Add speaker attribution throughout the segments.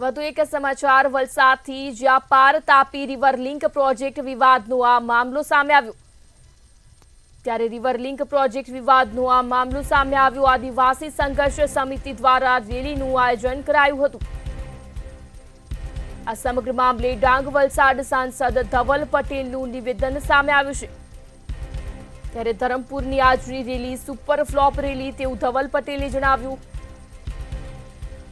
Speaker 1: વધુ એક સમાચાર વલસાડથી, જ્યાં પાર તાપી રિવર લિંક પ્રોજેક્ટ વિવાદનો આ મામલો સામે આવ્યો. ત્યારે રિવર લિંક પ્રોજેક્ટ વિવાદનો આ મામલો સામે આવ્યો. આદિવાસી સંઘર્ષ સમિતિ દ્વારા રેલીનું આયોજન કરાયું હતું. આ સમગ્ર મામલે ડાંગ વલસાડ સાંસદ ધવલ પટેલનું નિવેદન સામે આવ્યું છે. ત્યારે ધરમપુરની આજની રેલી સુપર ફ્લોપ રેલી તેવું ધવલ પટેલે જણાવ્યું.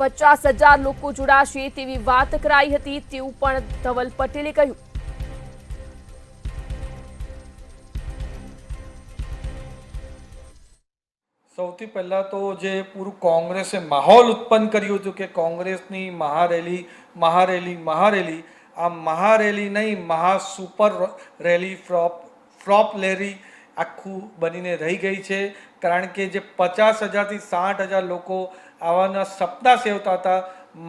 Speaker 1: 50,000 લોકો જોડાશે તેવી વાત કરાઈ હતી તેવું પણ ધવલ પટેલે કહ્યું.
Speaker 2: સૌથી પહેલા તો જે પૂરું કોંગ્રેસે માહોલ ઉત્પન્ન કર્યું હતું કે કોંગ્રેસની મહારેલી મહારેલી મહારેલી, આ મહારેલી નહીં, મહા સુપર રેલી ફ્લોપ રેલી આખું બનીને રહી ગઈ છે. કારણ કે જે 50,000 થી 60,000 લોકો આવાના સપના સેવતા હતા,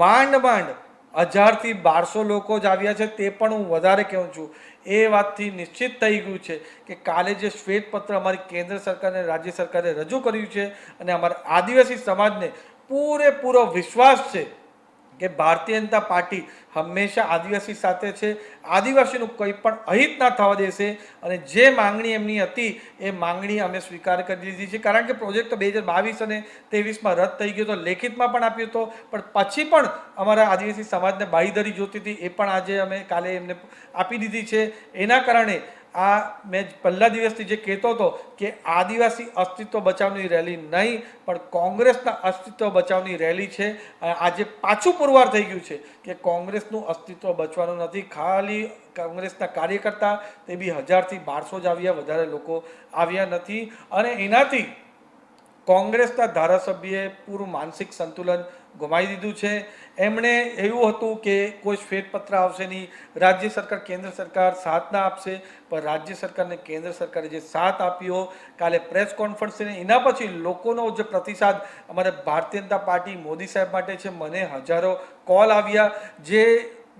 Speaker 2: માંડ 1,000 થી 1,200 લોકો જ આવ્યા છે. તે પણ હું વધારે કહું છું, એ વાતથી નિશ્ચિત થઈ ગયું છે કે કાલે જે શ્વેતપત્ર અમારી કેન્દ્ર સરકારને રાજ્ય સરકારે રજૂ કર્યું છે અને અમારા આદિવાસી સમાજને પૂરેપૂરો વિશ્વાસ છે કે ભારતીય જનતા પાર્ટી હંમેશા આદિવાસી સાથે છે. આદિવાસીનું કંઈ પણ અહિત ના થવા દેશે અને જે માંગણી એમની હતી એ માંગણી અમે સ્વીકાર કરી દીધી છે. કારણ કે પ્રોજેક્ટ તો 2022 અને 23માં રદ થઈ ગયો હતો, લેખિતમાં પણ આપ્યો હતો, પણ પછી પણ અમારા આદિવાસી સમાજને બાંયધરી જોતી હતી, એ પણ આજે અમે કાલે એમને આપી દીધી છે. એના કારણે આ મેં પહેલા દિવસથી જે કહેતો હતો કે આદિવાસી અસ્તિત્વ બચાવની રેલી નહીં પણ કોંગ્રેસના અસ્તિત્વ બચાવની રેલી છે. આજે પાછું પુરવાર થઈ ગયું છે કે કોંગ્રેસનું અસ્તિત્વ બચવાનું નથી. ખાલી કોંગ્રેસના કાર્યકર્તા, તે બી 1,000 થી 1,200 જ આવ્યા, વધારે લોકો આવ્યા નથી. અને એનાથી કોંગ્રેસના ધારાસભ્યએ પૂરું માનસિક સંતુલન ગુમાવી દીધું છે. એમણે એવું હતું કે કોઈ શ્વેતપત્ર આવશે નહીં, રાજ્ય સરકાર કેન્દ્ર સરકાર સાથ ના આપશે, પણ રાજ્ય સરકારને કેન્દ્ર સરકારે જે સાથ આપ્યો, કાલે પ્રેસ કોન્ફરન્સ એના પછી લોકોનો જે પ્રતિસાદ અમારે ભારતીય જનતા પાર્ટી મોદી સાહેબ માટે છે. મને હજારો કોલ આવ્યા. જે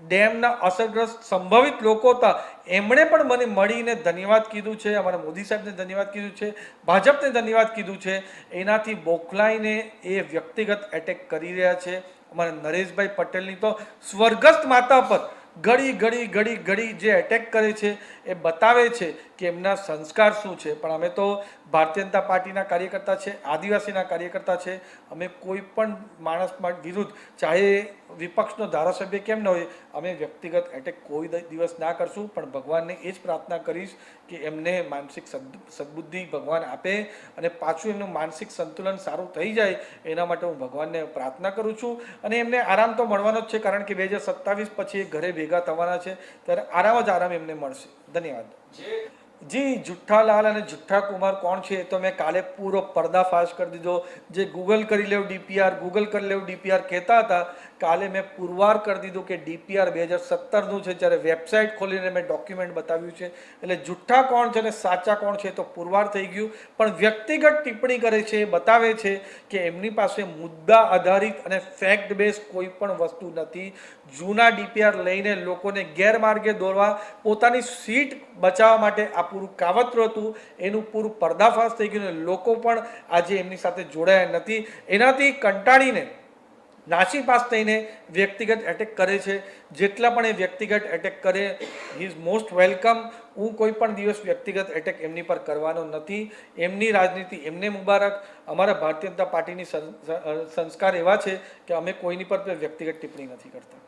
Speaker 2: ડેમના અસરગ્રસ્ત સંભવિત લોકો હતા એમણે પણ મને મળીને ધન્યવાદ કીધું છે, અમારા મોદી સાહેબને ધન્યવાદ કીધું છે, ભાજપને ધન્યવાદ કીધું છે. એનાથી બોખલાઈને એ વ્યક્તિગત એટેક કરી રહ્યા છે. અમારા નરેશભાઈ પટેલની તો સ્વર્ગસ્થ માતા પર ઘડી જે એટેક કરે છે એ બતાવે છે કે એમના સંસ્કાર શું છે. પણ અમે તો ભારતીય જનતા પાર્ટીના કાર્યકર્તા છે, આદિવાસીના કાર્યકર્તા છે. અમે કોઈ પણ માણસ વિરુદ્ધ, ચાહે વિપક્ષનો ધારાસભ્ય કેમ ન હોય, અમે વ્યક્તિગત એટેક કોઈ દિવસ ના કરશું. પણ ભગવાનને એ જ પ્રાર્થના કરીશ કે એમને માનસિક સદબુદ્ધિ ભગવાન આપે અને પાછું એમનું માનસિક સંતુલન સારું થઈ જાય, એના માટે હું ભગવાનને પ્રાર્થના કરું છું. અને એમને આરામ તો મળવાનો જ છે, કારણ કે 2027 પછી ઘરે ભેગા થવાના છે, ત્યારે આરામ જ આરામ એમને મળશે. ધન્યવાદ. જી, જુઠ્ઠાલાલ અને જુઠ્ઠા કુમાર કોણ છે એ તો મેં કાલે પૂરો પર્દાફાશ કરી દીધો. જે ગૂગલ કરી લેવું ડીપીઆર, ગૂગલ કરી લેવું ડીપીઆર કહેતા હતા, કાલે મેં પુરવાર કરી દીધું કે ડીપીઆર 2017નું છે. જ્યારે વેબસાઇટ ખોલીને મેં ડોક્યુમેન્ટ બતાવ્યું છે. એટલે જુઠ્ઠા કોણ છે અને સાચા કોણ છે તો પુરવાર થઈ ગયું. પણ વ્યક્તિગત ટિપ્પણી કરે છે, બતાવે છે કે એમની પાસે મુદ્દા આધારિત અને ફેક્ટ બેઝ કોઈ પણ વસ્તુ નથી. જૂના ડીપીઆર લઈને લોકોને ગેરમાર્ગે દોરવા, પોતાની સીટ બચાવવા માટે આ પૂરું કાવતરું હતું. એનું પૂરું પર્દાફાશ થઈ ગયું અને લોકો પણ આજે એમની સાથે જોડાયા નથી. એનાથી કંટાળીને નાસીપાસ થઈને વ્યક્તિગત એટેક કરે છે. જેટલા પણ એ વ્યક્તિગત એટેક કરે, હી ઇઝ મોસ્ટ વેલકમ. હું કોઈ પણ દિવસ વ્યક્તિગત એટેક એમની પર કરવાનો નથી. એમની રાજનીતિ એમને મુબારક. અમારા ભારતીય જનતા પાર્ટીની સંસ્કાર એવા છે કે અમે કોઈની પર વ્યક્તિગત ટિપ્પણી નથી કરતા.